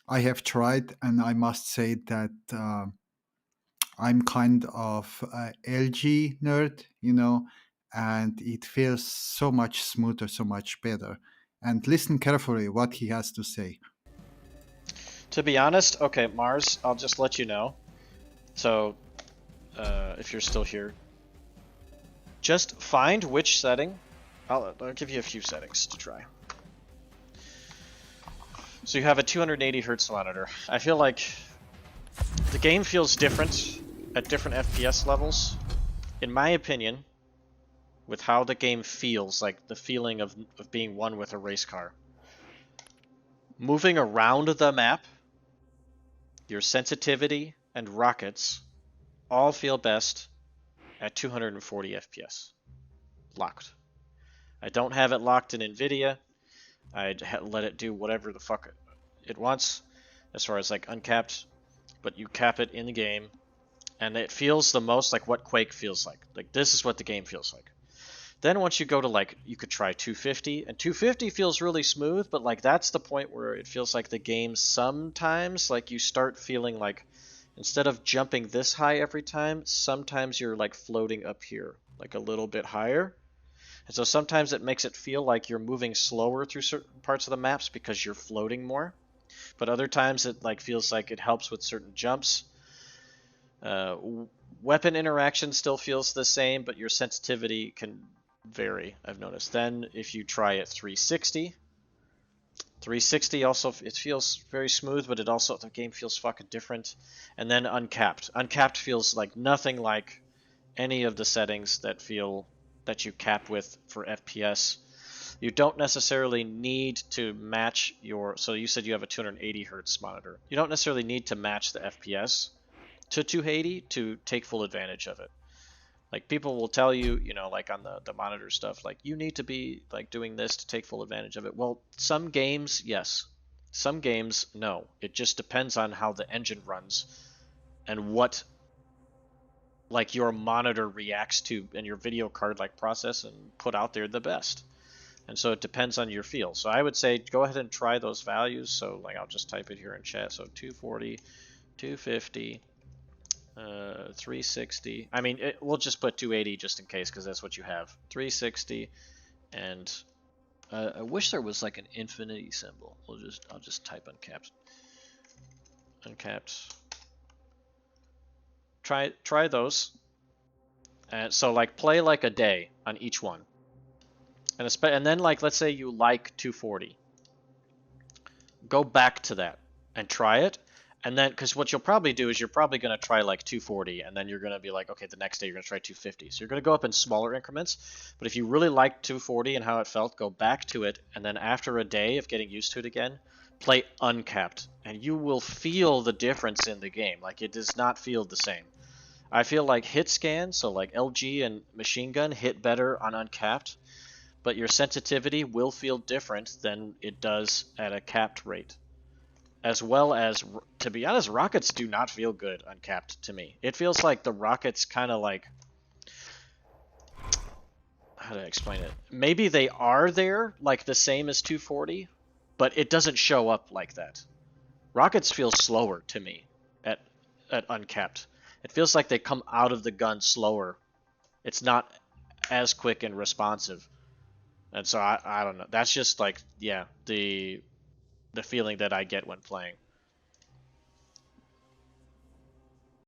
I have tried, and I must say that I'm kind of a LG nerd, and it feels so much smoother, so much better. And listen carefully what he has to say. To be honest, okay, Mars, I'll just let you know. So, if you're still here, just find which setting. I'll give you a few settings to try. So you have a 280 hertz monitor. I feel like the game feels different at different FPS levels. In my opinion, with how the game feels, like the feeling of being one with a race car. Moving around the map, your sensitivity and rockets all feel best at 240 FPS. Locked. I don't have it locked in NVIDIA. I'd let it do whatever the fuck it wants as far as like uncapped, but you cap it in the game, and it feels the most like what Quake feels like. Like this is what the game feels like. Then once you go to like, you could try 250, and 250 feels really smooth, but like that's the point where it feels like the game sometimes, like you start feeling like instead of jumping this high every time, sometimes you're like floating up here, like a little bit higher. And so sometimes it makes it feel like you're moving slower through certain parts of the maps because you're floating more. But other times it like feels like it helps with certain jumps. Uh, Weapon interaction still feels the same, but your sensitivity can vary, I've noticed. Then if you try it 360, 360 also, it feels very smooth, but it also, the game feels fucking different. And then uncapped. Uncapped feels like nothing like any of the settings that you cap with for FPS. You don't necessarily need to match your, so you said you have a 280 hertz monitor. You don't necessarily need to match the FPS to 280 to take full advantage of it. Like people will tell you, like on the monitor stuff, like you need to be like doing this to take full advantage of it. Well, some games, yes. Some games, no. It just depends on how the engine runs and what like your monitor reacts to and your video card like process and put out there the best. And so it depends on your feel. So I would say go ahead and try those values. So like I'll just type it here in chat. So 240, 250, 360. I mean, we'll just put 280 just in case because that's what you have. 360, and I wish there was like an infinity symbol. I'll just type uncapped. Uncapped. Try those. And so like play like a day on each one. And then like let's say you like 240. Go back to that and try it. And then, because what you'll probably do is you're probably going to try like 240, and then you're going to be like, okay, the next day you're going to try 250. So you're going to go up in smaller increments. But if you really liked 240 and how it felt, go back to it. And then after a day of getting used to it again, play uncapped. And you will feel the difference in the game. Like it does not feel the same. I feel like hit scan, so like LG and machine gun hit better on uncapped, but your sensitivity will feel different than it does at a capped rate. As well as, to be honest, rockets do not feel good uncapped to me. It feels like the rockets kind of like, how do I explain it? Maybe they are there, like the same as 240, but it doesn't show up like that. Rockets feel slower to me at uncapped. It feels like they come out of the gun slower. It's not as quick and responsive. And so I don't know. That's just like, yeah, the feeling that I get when playing.